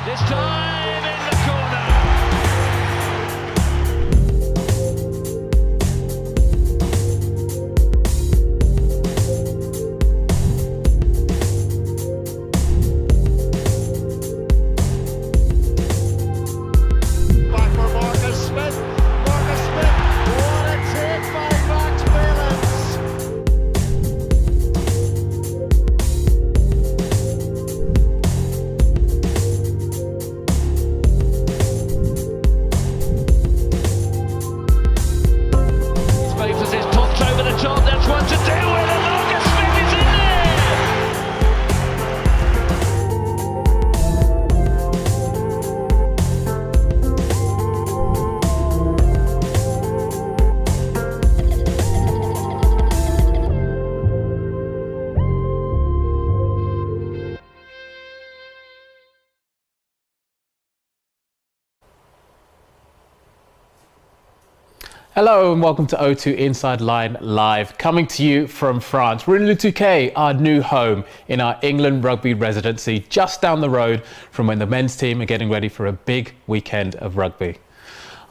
This time in the corner. Back for Marcus Smith. Marcus Smith. What a take by Max Whelans. Favours is popped over the top. That's what to do with it. Marcus Smith is in there. Hello and welcome to O2 Inside Line Live, coming to you from France. We're in Le Touquet, our new home in our England rugby residency, just down the road from when the men's team are getting ready for a big weekend of rugby.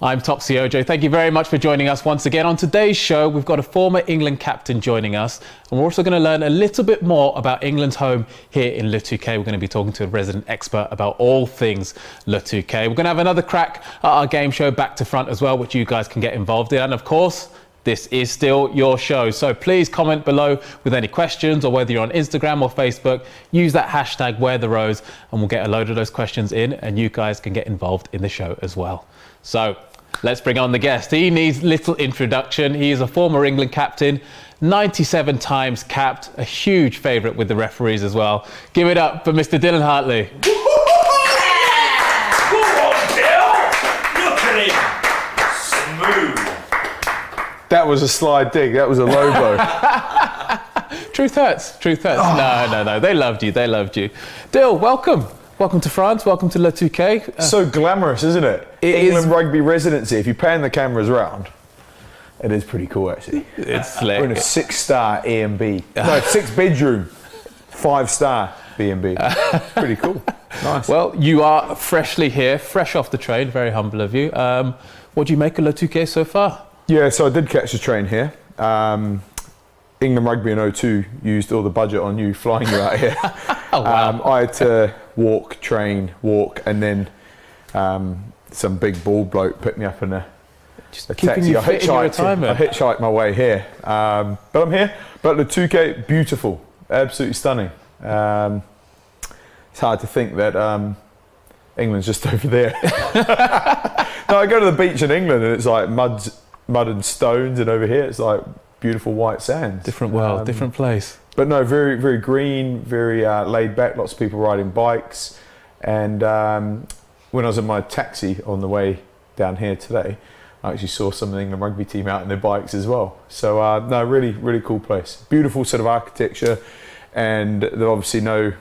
I'm Topsy Ojo. Thank you very much for joining us once again. On today's show, we've got a former England captain joining us, and we're also going to learn a little bit more about England's home here in Le Touquet. We're going to be talking to a resident expert about all things Le Touquet. We're going to have another crack at our game show Back to Front as well, which you guys can get involved in. And of course, this is still your show. So please comment below with any questions, or whether you're on Instagram or Facebook, use that hashtag #WearTheRose and we'll get a load of those questions in and you guys can get involved in the show as well. So let's bring on the guest. He needs little introduction. He is a former England captain, 97 times capped, a huge favourite with the referees as well. Give it up for Mr. Dylan Hartley. Go on, Bill! Look at him! Smooth. That was a slide dig. That was a low blow. Truth hurts. Truth hurts. Oh. No. They loved you. They loved you. Dill, welcome. Welcome to France. Welcome to Le Touquet. So glamorous, isn't it? England rugby residency. If you pan the cameras around, it is pretty cool, actually. It's slick. We're in a 6-star A&B. No, 6-bedroom, 5-star B&B. Pretty cool. Nice. Well, you are freshly here, fresh off the train. Very humble of you. What do you make of Le Touquet so far? Yeah, so I did catch the train here. England Rugby and O2 used all the budget on you, flying you out here. Oh, wow. I had to walk, and then some big bald bloke picked me up in a taxi. You fit in your retirement. I hitchhiked my way here, but I'm here. But Le Touquet, beautiful, absolutely stunning. It's hard to think that England's just over there. No, I go to the beach in England and it's like mud and stones, and over here it's like beautiful white sands. Different world, different place. But no, very, very green, very laid back, lots of people riding bikes. And when I was in my taxi on the way down here today, I actually saw some of the England rugby team out on their bikes as well. So no, really, really cool place. Beautiful sort of architecture, and they obviously know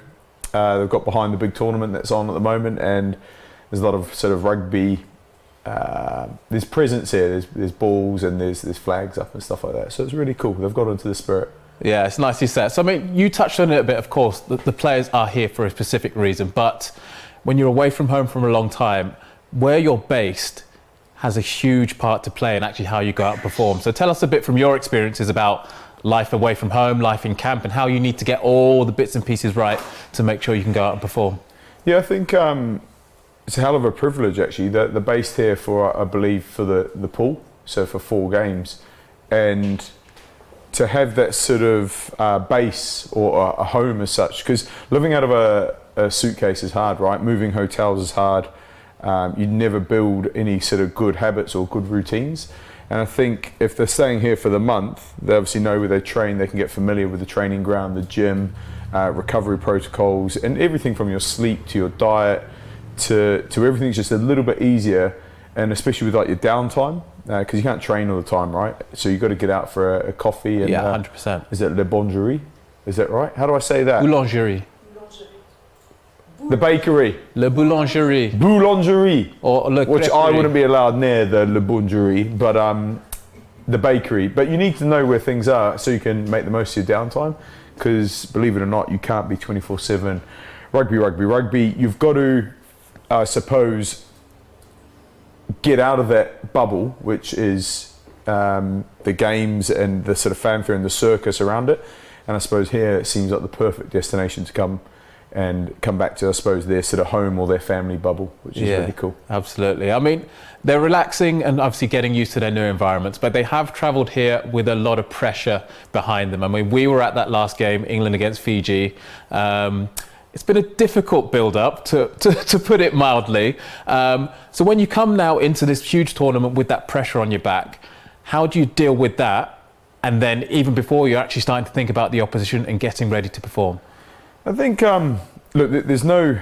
they've got behind the big tournament that's on at the moment, and there's a lot of sort of rugby. There's presence here, there's balls and there's flags up and stuff like that. So it's really cool. They've got into the spirit. Yeah, it's nicely set. So, I mean, you touched on it a bit, of course. The players are here for a specific reason, but when you're away from home for a long time, where you're based has a huge part to play in actually how you go out and perform. So tell us a bit from your experiences about life away from home, life in camp, and how you need to get all the bits and pieces right to make sure you can go out and perform. Yeah, I think it's a hell of a privilege, actually. They're based here for, I believe, for the pool, so for 4 games. And to have that sort of base or a home as such, because living out of a suitcase is hard, right? Moving hotels is hard. You never build any sort of good habits or good routines. And I think if they're staying here for the month, they obviously know where they train, they can get familiar with the training ground, the gym, recovery protocols, and everything from your sleep to your diet to everything's just a little bit easier. And especially with like your downtime, because you can't train all the time, right? So you've got to get out for a coffee. And, yeah, 100%. Is it Le Boulangerie? Is that right? How do I say that? Boulangerie. The bakery. Le Boulangerie. Boulangerie. Or Le Which I wouldn't be allowed near the Le Boulangerie, but the bakery. But you need to know where things are so you can make the most of your downtime, because believe it or not, you can't be 24/7 rugby. You've got to I suppose, get out of that bubble, which is the games and the sort of fanfare and the circus around it. And I suppose here it seems like the perfect destination to come back to, I suppose, their sort of home or their family bubble, which is really cool. Absolutely. I mean, they're relaxing and obviously getting used to their new environments, but they have travelled here with a lot of pressure behind them. I mean, we were at that last game, England against Fiji. It's been a difficult build-up, to put it mildly. So when you come now into this huge tournament with that pressure on your back, how do you deal with that? And then even before you're actually starting to think about the opposition and getting ready to perform? I think, look, there's no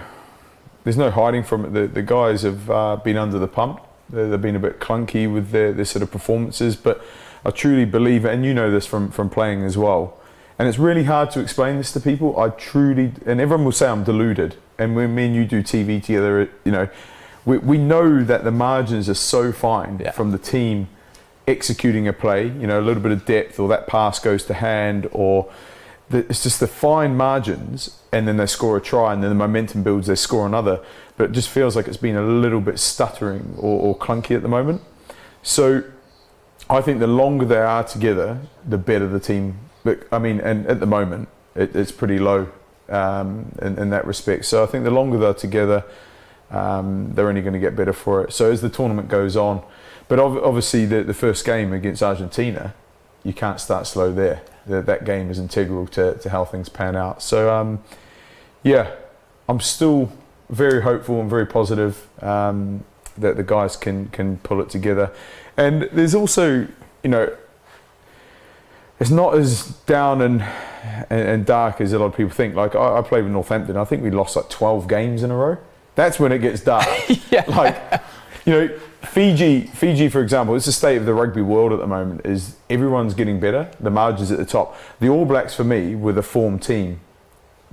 hiding from it. The guys have been under the pump. They've been a bit clunky with their sort of performances, but I truly believe, and you know this from playing as well, and it's really hard to explain this to people. And everyone will say I'm deluded. And when me and you do TV together, you know, we know that the margins are so fine from the team executing a play, you know, a little bit of depth, or that pass goes to hand, or it's just the fine margins, and then they score a try, and then the momentum builds, they score another. But it just feels like it's been a little bit stuttering or clunky at the moment. So I think the longer they are together, the better the team. But I mean, and at the moment, it's pretty low in that respect. So I think the longer they're together, they're only going to get better for it. So as the tournament goes on, but obviously the first game against Argentina, you can't start slow there. That game is integral to how things pan out. So I'm still very hopeful and very positive that the guys can pull it together. And there's also, you know, it's not as down and dark as a lot of people think. Like I played with Northampton. I think we lost like 12 games in a row. That's when it gets dark. Like, you know, Fiji, for example, it's the state of the rugby world at the moment, is everyone's getting better. The margins at the top. The All Blacks, for me, were the form team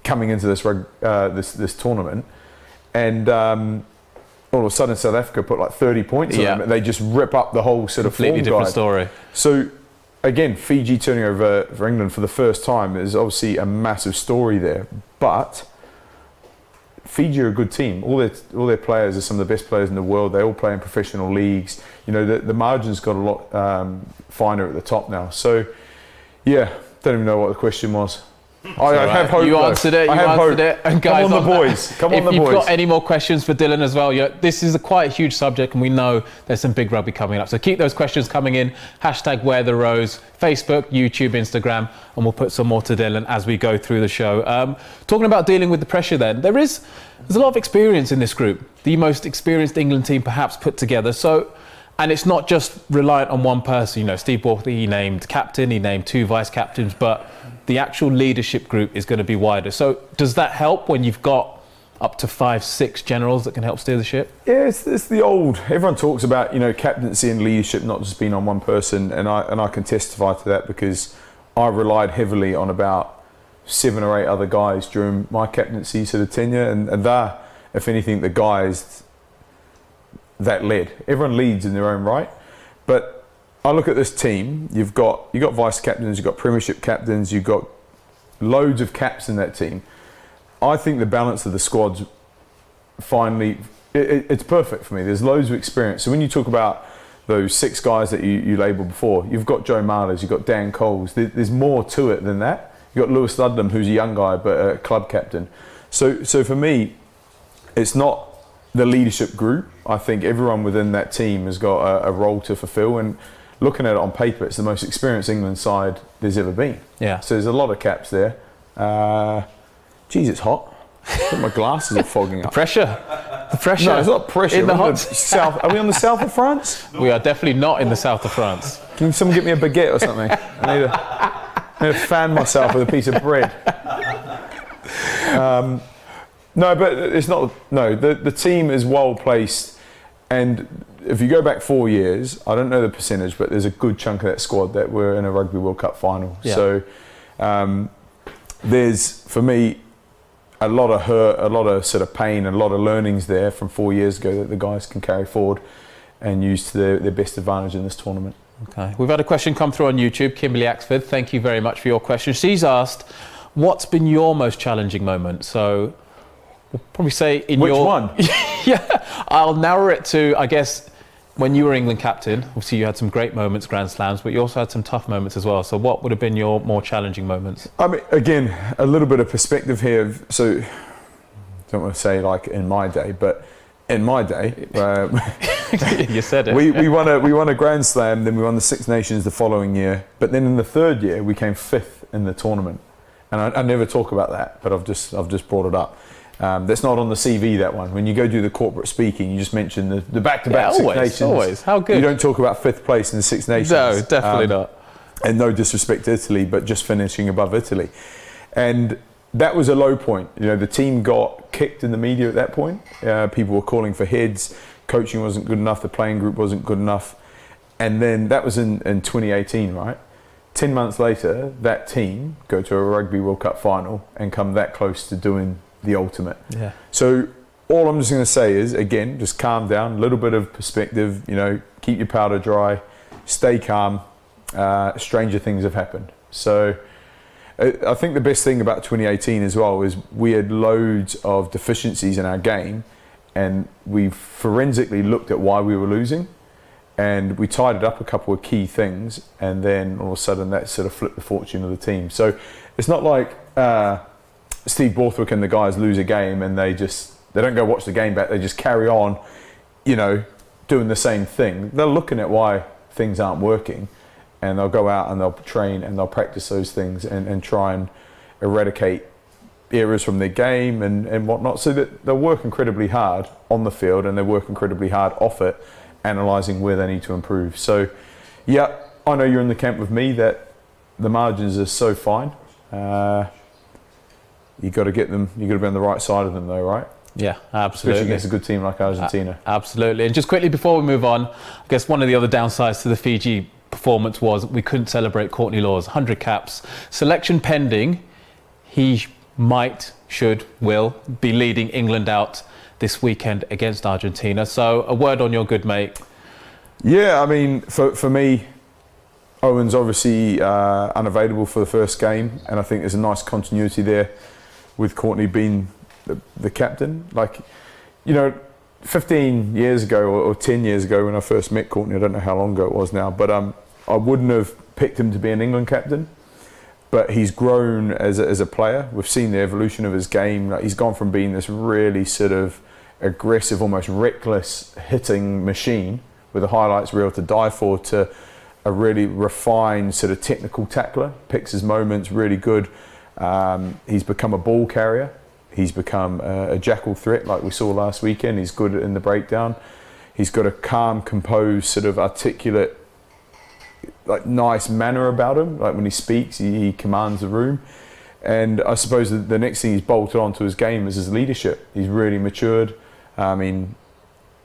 coming into this tournament. And all of a sudden South Africa put like 30 points on them. They just rip up the whole sort of completely different story. So again, Fiji turning over for England for the first time is obviously a massive story there. But Fiji are a good team. All their players are some of the best players in the world. They all play in professional leagues. You know, the margins got a lot finer at the top now. So, yeah, don't even know what the question was. I have hope. You answered it. And guys, come on, the boys. Come on, the boys. If you've got any more questions for Dylan as well, this is quite a huge subject, and we know there's some big rugby coming up. So keep those questions coming in. #WearTheRose, Facebook, YouTube, Instagram, and we'll put some more to Dylan as we go through the show. Talking about dealing with the pressure, then there's a lot of experience in this group. The most experienced England team perhaps put together. So. And it's not just reliant on one person. You know, Steve Borthwick, he named captain, he named 2 vice captains, but the actual leadership group is going to be wider. So does that help when you've got up to 5-6 generals that can help steer the ship? Yeah, it's the old. Everyone talks about, you know, captaincy and leadership not just being on one person, and I can testify to that because I relied heavily on about 7 or 8 other guys during my captaincy sort of tenure, and they're, if anything, the guys that led. Everyone leads in their own right, but I look at this team. You've got vice captains, you've got premiership captains, you've got loads of caps in that team. I think the balance of the squad's finally it's perfect for me. There's loads of experience. So when you talk about those 6 guys that you labelled before, you've got Joe Marlers, you've got Dan Coles. There's more to it than that. You've got Lewis Ludlam, who's a young guy but a club captain. So for me, it's not the leadership group. I think everyone within that team has got a role to fulfill, and looking at it on paper, it's the most experienced England side there's ever been. Yeah. So there's a lot of caps there. Geez, it's hot. I think my glasses are fogging up. The pressure. No, it's not pressure. In the hot south. Are we on the south of France? We are definitely not in the south of France. Can someone get me a baguette or something? I need to fan myself with a piece of bread. No, but it's not. No, the team is well placed, and if you go back 4 years, I don't know the percentage, but there's a good chunk of that squad that were in a Rugby World Cup final. Yeah. So there's, for me, a lot of hurt, a lot of sort of pain, and a lot of learnings there from 4 years ago that the guys can carry forward and use to their best advantage in this tournament. Okay, we've had a question come through on YouTube. Kimberly Axford, thank you very much for your question. She's asked, what's been your most challenging moment? So we'll probably say in Which your... one? Yeah, I'll narrow it to, I guess, when you were England captain, obviously you had some great moments, Grand Slams, but you also had some tough moments as well. So what would have been your more challenging moments? I mean, again, a little bit of perspective here. So, I don't want to say like in my day, but in my day, You said it. we won a Grand Slam, then we won the Six Nations the following year. But then in the third year, we came 5th in the tournament. And I never talk about that, but I've just brought it up. That's not on the CV, that one. When you go do the corporate speaking, you just mention the back-to-back Six Nations. Always. How good. You don't talk about 5th place in the Six Nations. No, definitely not. And no disrespect to Italy, but just finishing above Italy. And that was a low point. You know, the team got kicked in the media at that point. People were calling for heads. Coaching wasn't good enough. The playing group wasn't good enough. And then that was in 2018, right? 10 months later, that team go to a Rugby World Cup final and come that close to doing the ultimate. Yeah. So all I'm just going to say is, again, just calm down, a little bit of perspective, you know, keep your powder dry, stay calm. Stranger things have happened. So I think the best thing about 2018 as well is we had loads of deficiencies in our game, and we forensically looked at why we were losing, and we tidied up a couple of key things, and then all of a sudden that sort of flipped the fortune of the team. So it's not like Steve Borthwick and the guys lose a game and they don't go watch the game back, they just carry on, you know, doing the same thing. They're looking at why things aren't working, and they'll go out and they'll train and they'll practice those things and try and eradicate errors from their game and whatnot, so that they'll work incredibly hard on the field and they work incredibly hard off it, analysing where they need to improve. So yeah, I know you're in the camp with me that the margins are so fine. You got to get them. You got to be on the right side of them, though, right? Yeah, absolutely. Especially against a good team like Argentina. Absolutely. And just quickly before we move on, I guess one of the other downsides to the Fiji performance was we couldn't celebrate Courtney Lawes, 100 caps. Selection pending. He might, should, will be leading England out this weekend against Argentina. So a word on your good mate. Yeah, I mean, for me, Owen's obviously unavailable for the first game, and I think there's a nice continuity there with Courtney being the captain. Like, you know, 15 years ago or 10 years ago when I first met Courtney, I don't know how long ago it was now, but I wouldn't have picked him to be an England captain. But he's grown as a player. We've seen the evolution of his game. Like, he's gone from being this really sort of aggressive, almost reckless hitting machine with a highlights reel to die for, to a really refined sort of technical tackler. Picks his moments, really good. He's become a ball carrier. He's become a jackal threat like we saw last weekend. He's good in the breakdown. He's got a calm, composed, sort of articulate, like nice manner about him. Like when he speaks, he commands the room. And I suppose the next thing he's bolted onto his game is his leadership. He's really matured. I mean,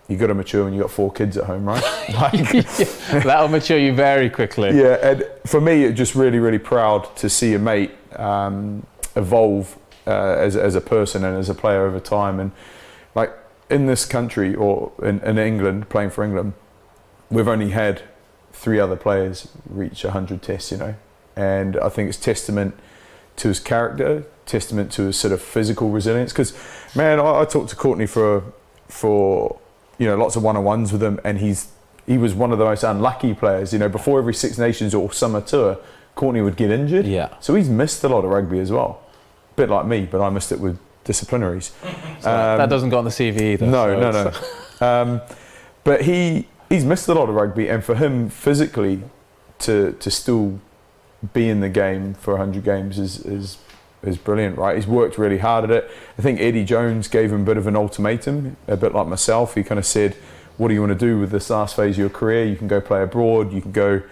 you got to mature when you got 4 kids at home, right? That'll mature you very quickly. Yeah, and for me, it's just really, really proud to see a mate evolve as a person and as a player over time. And like in this country or in England, playing for England, we've only had 3 other players reach 100 tests, you know. And I think it's testament to his character, testament to his sort of physical resilience. Because, man, I talked to Courtney for you know, lots of one-on-ones with him, and he was one of the most unlucky players. You know, before every Six Nations or summer tour, Courtney would get injured. Yeah. So he's missed a lot of rugby as well. A bit like me, but I missed it with disciplinaries. So that doesn't go on the CV either. No. But he's missed a lot of rugby, and for him physically to still be in the game for 100 games is brilliant, right? He's worked really hard at it. I think Eddie Jones gave him a bit of an ultimatum, a bit like myself. He kind of said, what do you want to do with this last phase of your career? You can go play abroad, you can go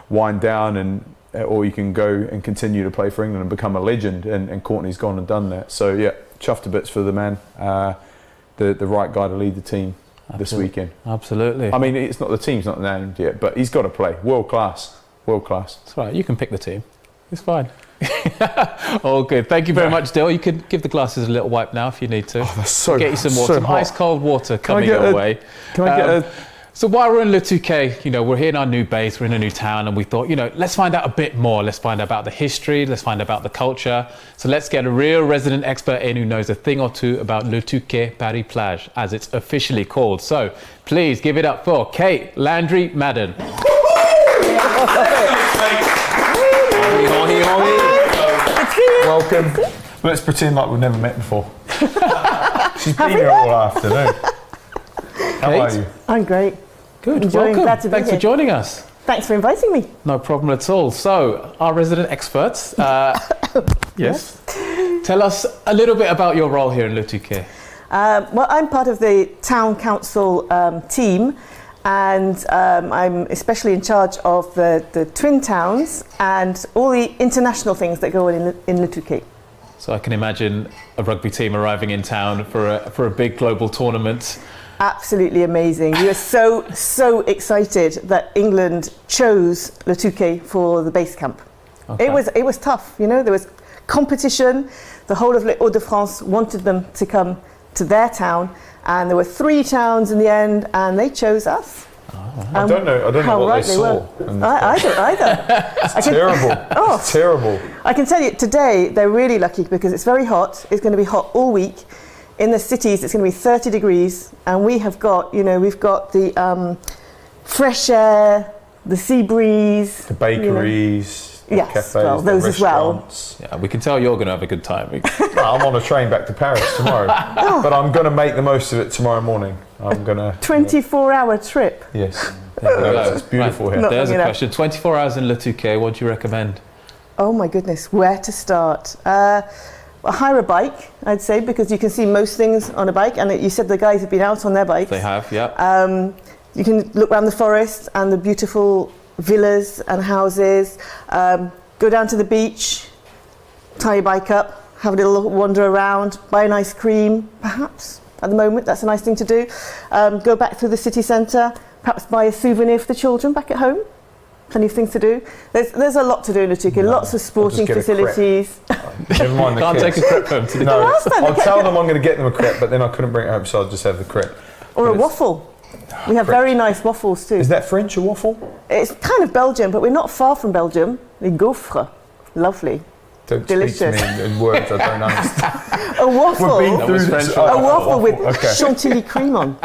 wind down, or you can go and continue to play for England and become a legend. And Courtney's gone and done that. So yeah, chuffed to bits for the man, the right guy to lead the team this weekend. Absolutely. I mean, the team's not named yet, but he's got to play. World class. That's right, you can pick the team. It's fine. All good. Thank you very much, Dill. You could give the glasses a little wipe now if you need to. Oh, that's so get you some water, so some hot. ice cold water coming your way. Can I get So while we're in Le Touquet, we're here in our new base, we're in a new town, and we thought, let's find out a bit more. Let's find out about the history, let's find out about the culture. So let's get a real resident expert in who knows a thing or two about Le Touquet Paris Plage, as it's officially called. So please give it up for Kate Landry Madden. Welcome. Let's pretend like we've never met before. She's been here all afternoon. How are you? I'm great. Good, Enjoying, welcome. glad to be Thanks here. for joining us. Thanks for inviting me. No problem at all. So, our resident experts, yes, tell us a little bit about your role here in Le Touquet. Well, I'm part of the town council team, and I'm especially in charge of the twin towns and all the international things that go on in Le Touquet. So I can imagine a rugby team arriving in town for a big global tournament. Absolutely amazing. We are so excited that England chose Le Touquet for the base camp. Okay. It was tough, there was competition. The whole of Les Hauts-de-France wanted them to come to their town, and there were 3 towns in the end, and they chose us. I don't know how what right they they saw. were. I don't either. It's terrible. It's terrible. I can tell you today they're really lucky because it's very hot. It's going to be hot all week. In the cities, it's going to be 30 degrees, and we have got, we've got the fresh air, the sea breeze, The bakeries, the Yes, cafes, well, the those as well. restaurants. Yeah, we can tell you're going to have a good time. Well, I'm on a train back to Paris tomorrow, but I'm going to make the most of it tomorrow morning. I'm going to... 24-hour trip. Yes. There we go. It's beautiful Right, here. There's a long enough. question. 24 hours in Le Touquet, what do you recommend? Oh my goodness, where to start? Hire a bike, I'd say, because you can see most things on a bike, and you said the guys have been out on their bikes. They have, yeah. You can look around the forest and the beautiful villas and houses. Go down to the beach, tie your bike up, have a little wander around, buy an ice cream, perhaps. At the moment, that's a nice thing to do. Go back through the city centre, perhaps buy a souvenir for the children back at home. Plenty of things to do. There's a lot to do in Le Touquet. Lots of sporting get a crepe. facilities. Never mind the Can't kids. take a crepe home today. No, last time I'll they tell them I'm going to get them a crepe, but then I couldn't bring it home, so I'll just have the crepe. Or a waffle. We have very nice waffles too. Is that French, a waffle? It's kind of Belgium, but we're not far from Belgium. Les gaufres. Lovely. Don't Delicious. speak to me in words I don't understand. A waffle. We've been That was through French this. waffle. A waffle with Okay. chantilly cream on.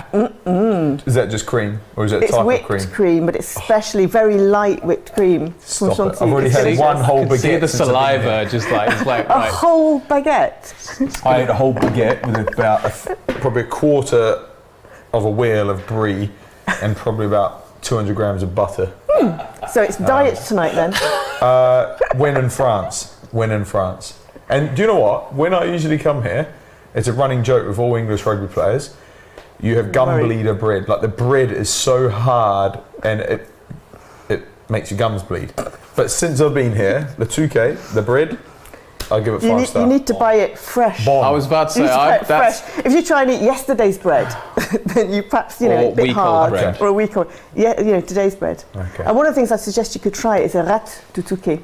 Is that just cream, or is it a It's type whipped of cream? cream, but it's especially very light whipped cream from Stop it. chantilly. I've already It's had delicious. one whole I can see baguette the since I've been here. saliva, just like, it's like, A right. whole baguette. I ate a whole baguette with about probably a quarter of a wheel of brie and probably about 200 grams of butter. So it's diet tonight then. When in France. When in France. And do you know what? When I usually come here, it's a running joke with all English rugby players. You have gum Right. bleeder bread. Like the bread is so hard and it makes your gums bleed. But since I've been here, the Touquet, the bread, I give it You 5 need, stars. you need to buy it fresh. Bon. I was about to You say, need to buy it that's fresh. If you try and eat yesterday's bread, then you perhaps, Or a bit week-old hard. bread. Or a week old. Yeah, today's bread. Okay. And one of the things I suggest you could try is a rat de Touquet.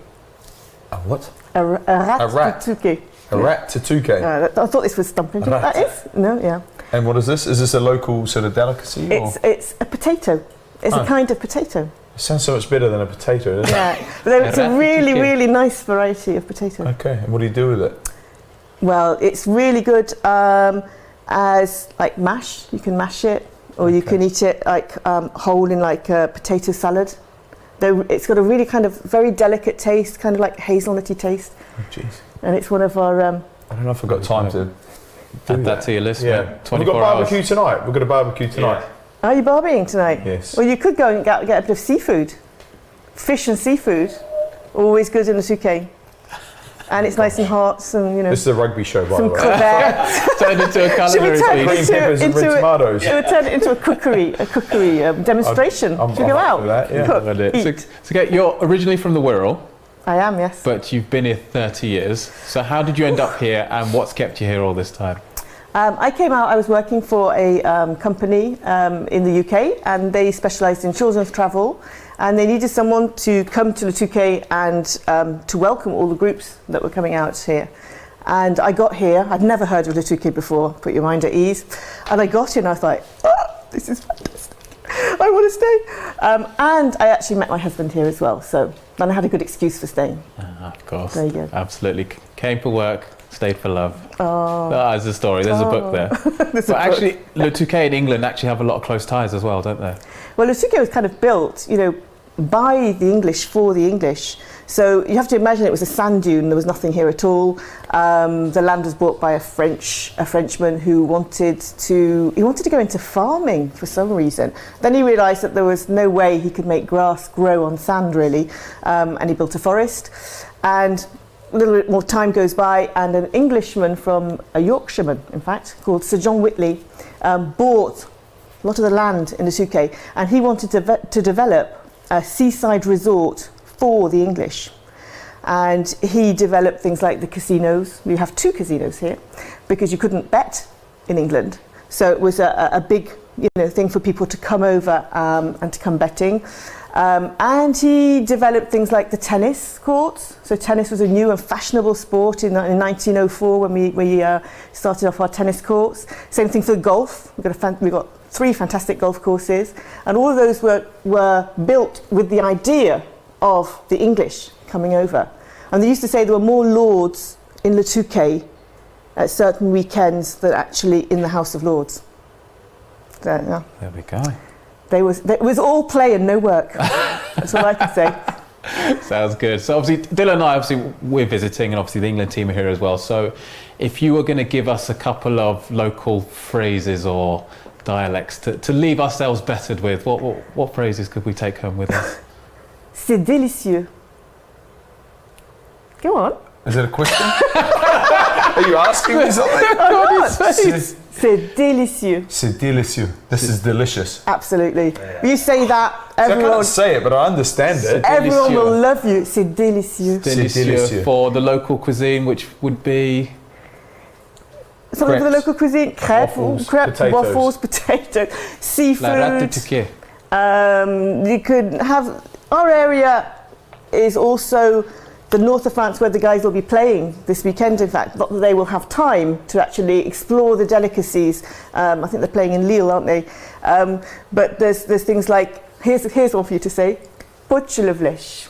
A what? A rat A rat? de Touquet. A rat to Touquet. I thought this was stumping. Do you know what that is? No, yeah. And what is this? Is this a local sort of delicacy? Or? It's a potato. It's a kind of potato. It sounds so much better than a potato, doesn't Yeah. But it's a rat de really, Touquet. really nice variety of potato. it? Okay. And what do you do with it? Well, it's really good as like mash. You can mash it, or you can eat it like whole in like a potato salad. Though it's got a really kind of very delicate taste, kind of like hazelnutty taste. Oh, jeez. And it's one of our. I don't know if I've got time to add that to your list, Yeah. mate. We've 24 got hours. barbecue tonight. We've got a barbecue tonight. Are you barbecuing tonight? Yes. Well, you could go and get a bit of seafood, fish and seafood. Always good in the Touquet. And it's nice and hot, some This is a rugby show, by the some way. crevettes. Turned into a Should we culinary turn Green piece. peppers and red tomatoes. It would turn it into a cookery demonstration. I'm Should we go up out? for that, yeah. Cook, So, eat. so okay, you're originally from the Wirral, I am, yes. but you've been here 30 years. So how did you end up here, and what's kept you here all this time? I came out, I was working for a company in the UK, and they specialised in children's travel, and they needed someone to come to the Touquet and to welcome all the groups that were coming out here. And I got here, I'd never heard of the Touquet before, put your mind at ease, and I got here and I was like, oh, this is fantastic. I want to stay. And I actually met my husband here as well, so then I had a good excuse for staying. Of course. There you go. Absolutely. Came for work, stayed for love. Oh. That's the story. There's a book there. But actually, Le Touquet in England actually have a lot of close ties as well, don't they? Well, Le Touquet was kind of built, by the English for the English. So you have to imagine it was a sand dune. There was nothing here at all. The land was bought by a Frenchman who wanted to go into farming for some reason. Then he realised that there was no way he could make grass grow on sand really, and he built a forest. And a little bit more time goes by, and an Englishman from a Yorkshireman, in fact, called Sir John Whitley, bought a lot of the land in the Touquet, and he wanted to develop a seaside resort for the English. And he developed things like the casinos. We have 2 casinos here because you couldn't bet in England. So it was a big thing for people to come over and to come betting. And he developed things like the tennis courts. So tennis was a new and fashionable sport in 1904 when we started off our tennis courts. Same thing for golf. We've got 3 fantastic golf courses, and all of those were built with the idea of the English coming over. And they used to say there were more lords in Le Touquet at certain weekends than actually in the House of Lords. So, yeah. There we go. It was all play and no work. That's all I can say. Sounds good. So obviously, Dylan and I, we're visiting, and obviously the England team are here as well. So if you were going to give us a couple of local phrases or dialects to leave ourselves bettered with, what phrases could we take home with us? C'est délicieux. Go on. Is it a question? Are you asking me something? C'est délicieux. C'est délicieux. This is delicious. Absolutely. You say that, So I everyone. can't say it, but I understand it. Everyone will love you. C'est délicieux. Délicieux. For the local cuisine, which would be Something for the local cuisine: crêpes, Potatoes. waffles, potatoes, seafood. la rate de Touquet. You could have. Our area is also the north of France, where the guys will be playing this weekend. In fact, not that they will have time to actually explore the delicacies. I think they're playing in Lille, aren't they? But there's things like here's one for you to say: Poch le vlesh.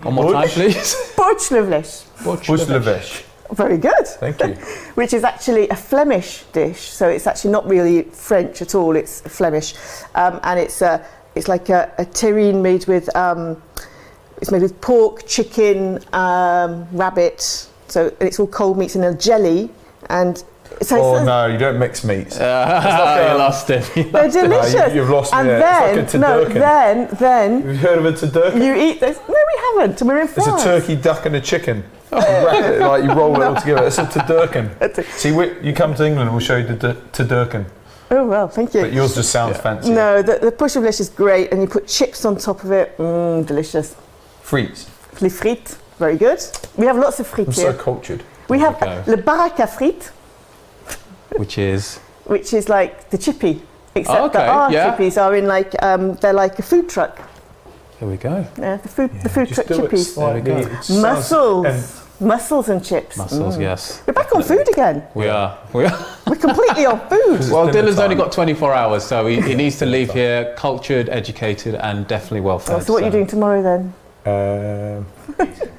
One more time, please. Poch le vlesh. Bush levesh. Very good. Thank you. Which is actually a Flemish dish, so it's actually not really French at all. It's Flemish, and it's like a terrine made with it's made with pork, chicken, rabbit. So it's all cold meats in a jelly, and so No, you don't mix meats. You lost it. they're delicious. You've lost me and there. It's like a turducken. then Have you heard of a turducken? you eat this. No, we haven't. We're in It's France. a turkey, duck, and a chicken. You wrap it, like you roll it all together. It's a turducken. See, you come to England, we'll show you the turducken. Oh well, thank you. But yours just sounds fancy. No, the poch au vlesh is great, and you put chips on top of it. Delicious. Frites. Les frites, very good. We have lots of frites I'm here. so cultured. We have There le baraque à frites, Which is which is like the chippy, except okay, that our yeah. chippies are in like they're like a food truck. here we go. Yeah, the food truck chippies. There Mussels. Mussels and chips. Mussels, yes. We're back on food again. We are. We're completely on food. Well, dinner Dylan's only time. got 24 hours, so he needs to leave here cultured, educated, and definitely well fed. So what are you doing tomorrow then?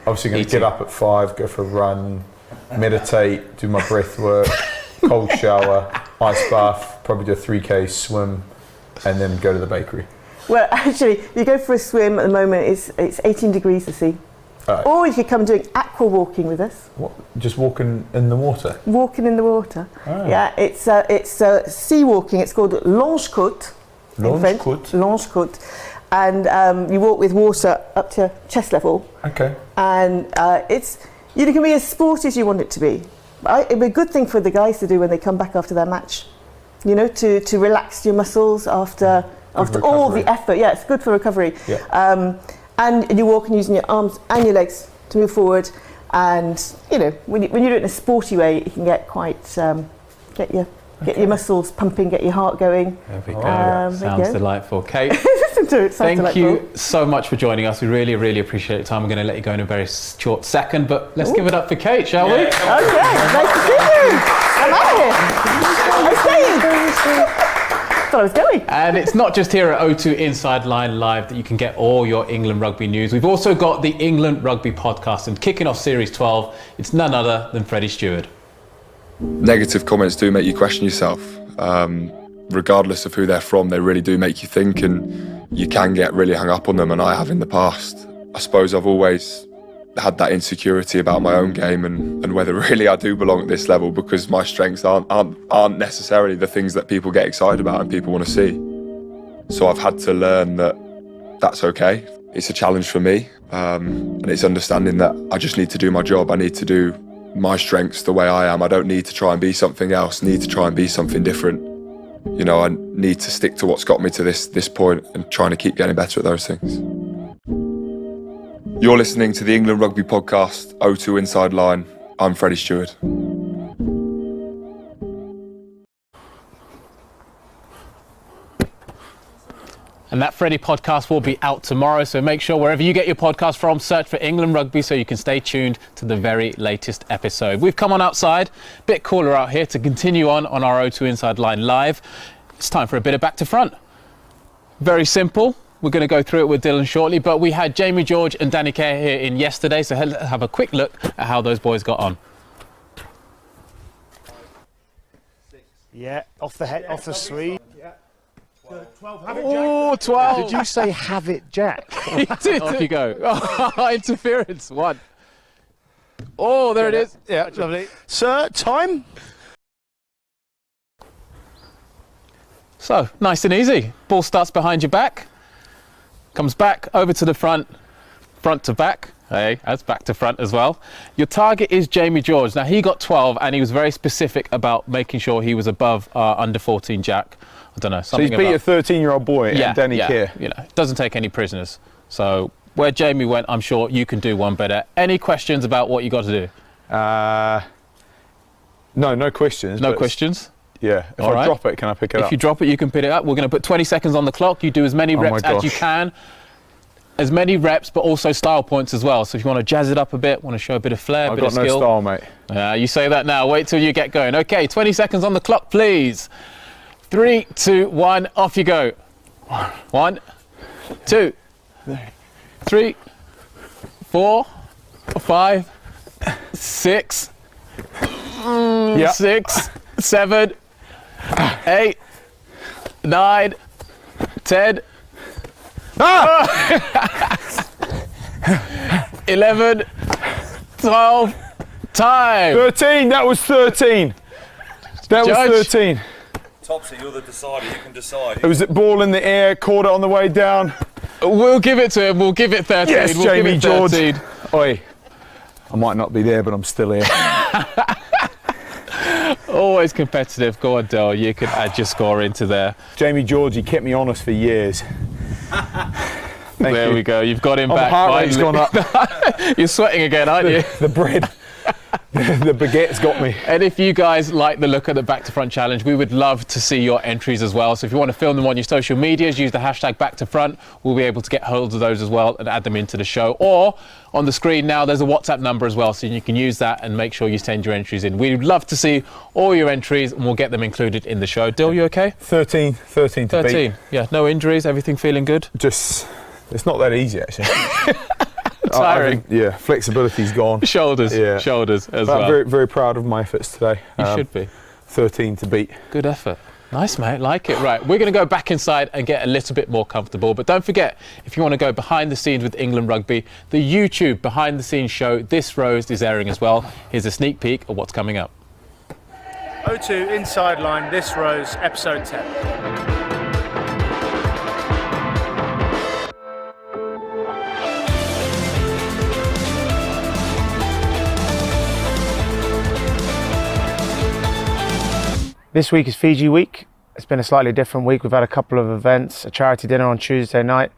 Obviously going to get up at 5, go for a run, meditate, do my breath work, cold shower, ice bath, probably do a 3K swim, and then go to the bakery. Well, actually, you go for a swim at the moment. It's 18 degrees to see. Or you could come doing aqua walking with us. What? Just walking in the water? Walking in the water. Oh. Yeah, it's sea walking. It's called longe-côte. in French. Longe-côte. And you walk with water up to chest level. Okay. And you can be as sporty as you want it to be. It'd be a good thing for the guys to do when they come back after their match. You know, to relax your muscles after all the effort. Yeah, it's good for recovery. Yeah. And you're walking using your arms and your legs to move forward. And you know, when you do it in a sporty way, you can get quite get your muscles pumping, get your heart going. There we go. Sounds delightful. Kate, Listen to it. Sounds thank delightful. you so much for joining us. We really, really appreciate your time. I'm going to let you go in a very short second, but let's give it up for Kate, shall we? Okay, nice to see you. I'm out of here. I'm staying. Thought I was going. And it's not just here at O2 Inside Line Live that you can get all your England rugby news. We've also got the England Rugby podcast, and kicking off Series 12, it's none other than Freddie Stewart. Negative comments do make you question yourself. Regardless of who they're from, they really do make you think, and you can get really hung up on them, and I have in the past. I suppose I've always had that insecurity about my own game and whether really I do belong at this level, because my strengths aren't necessarily the things that people get excited about and people want to see. So I've had to learn that that's okay. It's a challenge for me, and it's understanding that I just need to do my job. I need to do my strengths the way I am. I don't need to try and be something else, need to try and be something different. You know, I need to stick to what's got me to this point and trying to keep getting better at those things. You're listening to the England Rugby podcast, O2 Inside Line. I'm Freddie Stewart. And that Freddie podcast will be out tomorrow, so make sure wherever you get your podcast from, search for England Rugby so you can stay tuned to the very latest episode. We've come on outside, a bit cooler out here, to continue on our O2 Inside Line Live. It's time for a bit of back to front. Very simple. We're going to go through it with Dylan shortly, but we had Jamie George and Danny Kerr here in yesterday, so let's have a quick look at how those boys got on. Yeah, off the head, off the Swede. Oh, 12. Did you say have it, Jack? He did. Off you go. Oh, interference. 1. Oh, there it is. Yeah, lovely. Sir, time? So, nice and easy. Ball starts behind your back, comes back over to the front, front to back. Hey, that's back to front as well. Your target is Jamie George. Now, he got 12, and he was very specific about making sure he was above under 14 Jack. I don't know. So he's beat a 13-year-old boy and Danny Kerr. You know, doesn't take any prisoners. So where Jamie went, I'm sure you can do one better. Any questions about what you got to do? No questions. No questions? Yeah. If I drop it, can I pick it up? If you drop it, you can pick it up. We're going to put 20 seconds on the clock. You do as many reps as you can. As many reps, but also style points as well. So if you want to jazz it up a bit, want to show a bit of flair, a bit of skill. I've got no style, mate. You say that now. Wait till you get going. Okay, 20 seconds on the clock, please. 3, 2, 1, off you go. 1, 2, 3, 4, 5, 6, 6, 7, 8, 9, 10, 11, 12, time. 13, that was 13. That Judge. was 13. Topsy, you're the decider, you can decide. It was a ball in the air, caught it on the way down. We'll give it to him, we'll give it 13. Yes, we'll Jamie give it George. 13. Oi, I might not be there, but I'm still here. Always competitive. Go on, Del, you can add your score into there. Jamie George, he kept me honest for years. There we go, you've got him back. My heart rate's gone up. You're sweating again, aren't you? The bread. The baguette's got me. And if you guys like the look of the Back to Front challenge, we would love to see your entries as well. So if you want to film them on your social medias, use the hashtag Back to Front. We'll be able to get hold of those as well and add them into the show. Or on the screen now, there's a WhatsApp number as well, so you can use that and make sure you send your entries in. We'd love to see all your entries, and we'll get them included in the show. Dill, you okay? 13 to 13. beat. Yeah, no injuries, everything feeling good? Just, it's not that easy actually. Tiring. Yeah, flexibility's gone. Shoulders as well. I'm very, very proud of my efforts today. You should be. 13 to beat. Good effort. Nice, mate. Like it. Right, we're going to go back inside and get a little bit more comfortable. But don't forget, if you want to go behind the scenes with England Rugby, the YouTube behind the scenes show This Rose is airing as well. Here's a sneak peek of what's coming up. O2 Inside Line, This Rose, episode 10. This week is Fiji week. It's been a slightly different week. We've had a couple of events, a charity dinner on Tuesday night,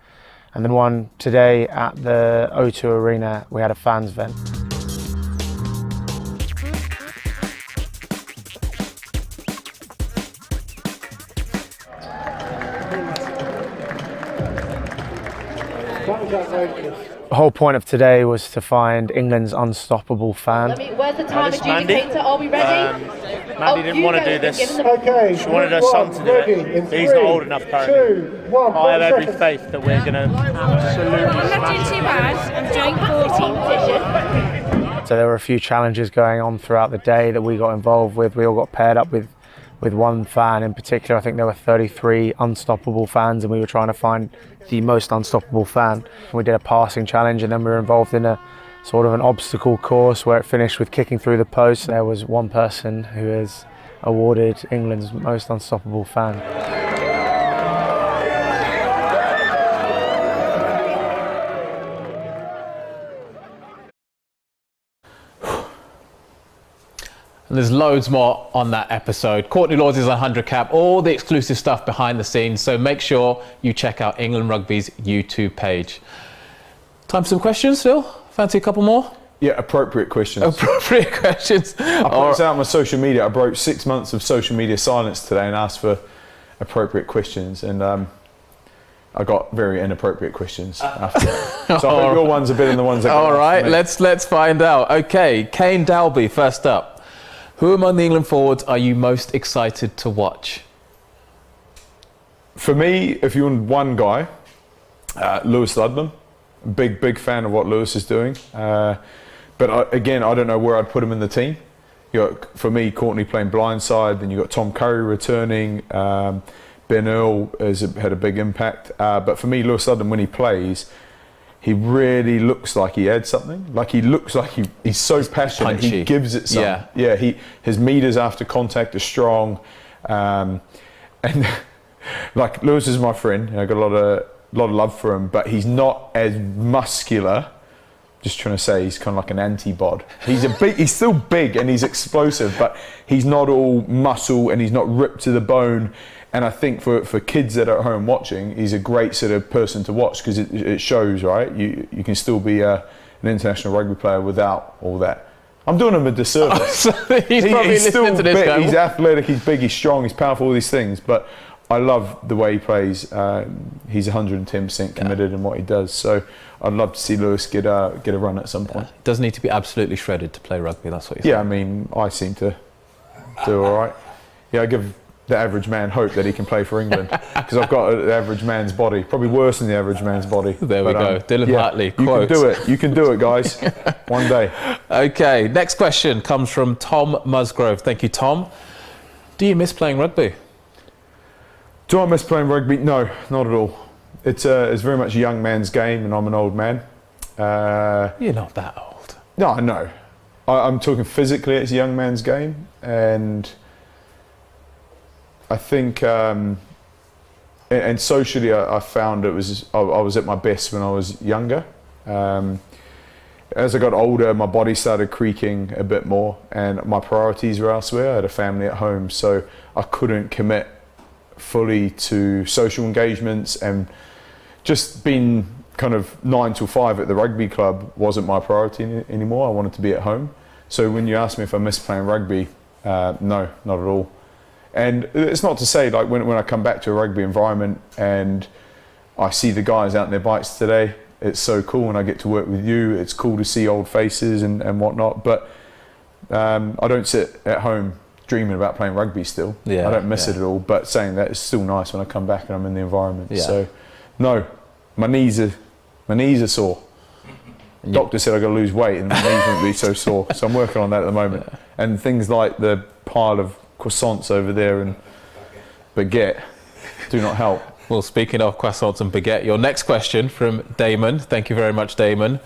and then one today at the O2 Arena. We had a fans event. The whole point of today was to find England's unstoppable fan. Where's the time adjudicator? Are we ready? Mandy didn't want to do this. Okay, She wanted her son to do it. He's not old enough currently. I have every faith that we're going to absolutely I'm not doing too bad. I'm doing 14 position. So there were a few challenges going on throughout the day that we got involved with. We all got paired up with one fan in particular. I think there were 33 unstoppable fans, and we were trying to find the most unstoppable fan. We did a passing challenge, and then we were involved in a sort of an obstacle course where it finished with kicking through the post. There was one person who is awarded England's most unstoppable fan. And there's loads more on that episode. Courtney Lawes is 100 cap, all the exclusive stuff behind the scenes. So make sure you check out England Rugby's YouTube page. Time for some questions, Phil? Fancy a couple more? Yeah, appropriate questions. Appropriate questions. I put this out on my social media. I broke 6 months of social media silence today and asked for appropriate questions. And I got very inappropriate questions after that. So I hope your ones are better than the ones I got. All right, let's find out. Okay, Kane Dalby, first up. Who among the England forwards are you most excited to watch? For me, if you want one guy, Lewis Ludlam. Big fan of what Lewis is doing. But again, I don't know where I'd put him in the team. You got, for me, Courtney playing blindside. Then you got Tom Curry returning. Ben Earl has had a big impact. But for me, Lewis Ludlam, when he plays, he really looks like he adds something. Like he looks like he's so passionate. Punchy. He gives it something. Yeah. His meters after contact are strong, and like Lewis is my friend. I got a lot of love for him, but he's not as muscular. Just trying to say, he's kind of like an anti-bod. He's still big and he's explosive, but he's not all muscle and he's not ripped to the bone. And I think for kids that are at home watching, he's a great sort of person to watch because it shows, right? You can still be an international rugby player without all that. I'm doing him a disservice. He's still to this big. guy. He's athletic, he's big, he's strong, he's powerful, all these things. But I love the way he plays. He's 110% committed in what he does. So I'd love to see Lewis get a run at some point. Doesn't need to be absolutely shredded to play rugby, that's what you're saying. Yeah, I mean, I seem to do all right. Yeah, I give the average man hope that he can play for England because I've got the average man's body, probably worse than the average man's body. There we go. Dylan Hartley quotes. You can do it, guys. One day. Okay, next question comes from Tom Musgrove. Thank you, Tom. Do you miss playing rugby? Do I miss playing rugby? No, not at all. It's very much a young man's game, and I'm an old man. You're not that old. No, I know. I'm talking physically, it's a young man's game, and I think, and socially, I found I was at my best when I was younger. As I got older, my body started creaking a bit more, and my priorities were elsewhere. I had a family at home, so I couldn't commit fully to social engagements, and just being kind of 9 till 5 at the rugby club wasn't my priority anymore. I wanted to be at home. So when you ask me if I miss playing rugby, no, not at all. And it's not to say, like, when I come back to a rugby environment and I see the guys out on their bikes today, it's so cool, and I get to work with you. It's cool to see old faces and whatnot. But I don't sit at home dreaming about playing rugby still. I don't miss it at all. But saying that, it's still nice when I come back and I'm in the environment. So, no, my knees are sore. Doctor said I got to lose weight and my knees won't be so sore. So I'm working on that at the moment. And things like the pile of croissants over there and baguette do not help. Well, speaking of croissants and baguette, your next question from Damon. Thank you very much, Damon.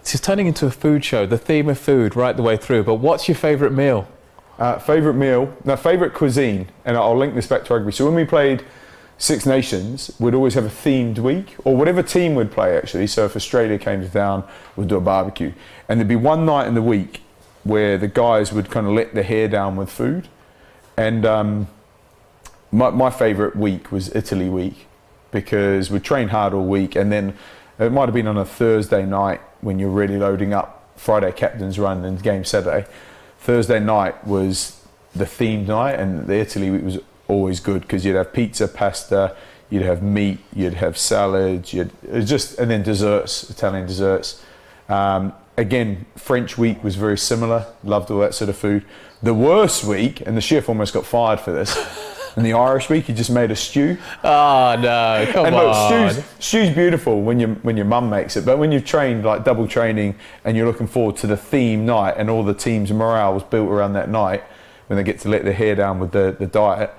This is turning into a food show, the theme of food right the way through. But what's your favourite meal? Favourite cuisine, and I'll link this back to rugby. So when we played Six Nations, we'd always have a themed week, or whatever team would play actually. So if Australia came to town, we'd do a barbecue. And there'd be one night in the week where the guys would kind of let their hair down with food. And my favourite week was Italy week, because we'd train hard all week, and then it might have been on a Thursday night when you're really loading up. Friday captain's run and game Saturday. Thursday night was the themed night, and the Italy week was always good because you'd have pizza, pasta, you'd have meat, you'd have salads, and then desserts, Italian desserts. Again, French week was very similar. Loved all that sort of food. The worst week, and the chef almost got fired for this, and the Irish week, he just made a stew. Oh no, come and on. Look, stew's beautiful when your mum makes it, but when you've trained, like double training, and you're looking forward to the theme night, and all the team's morale was built around that night, when they get to let their hair down with the diet,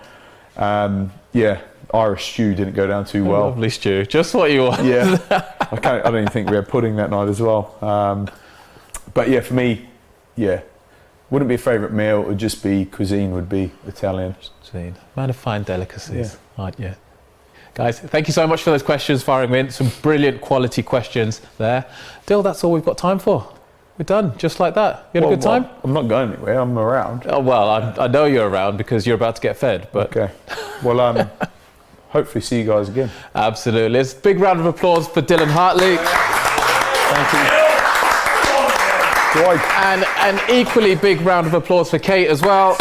Irish stew didn't go down too well. Lovely stew, just what you want. Yeah, I don't even think we had pudding that night as well. But yeah, for me, wouldn't be a favourite meal. It would just be cuisine. Would be Italian. Man of fine delicacies, aren't you? Guys, thank you so much for those questions firing in. Some brilliant quality questions there. Dill, that's all we've got time for. We're done, just like that. You had a good time? I'm not going anywhere. I'm around. Oh, well, I know you're around because you're about to get fed. But okay. Well, hopefully see you guys again. Absolutely. It's a big round of applause for Dylan Hartley. Thank you. And an equally big round of applause for Kate as well.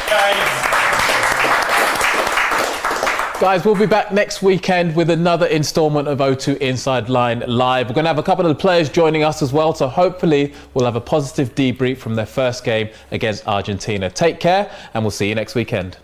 Guys, we'll be back next weekend with another instalment of O2 Inside Line Live. We're going to have a couple of the players joining us as well, so hopefully we'll have a positive debrief from their first game against Argentina. Take care, and we'll see you next weekend.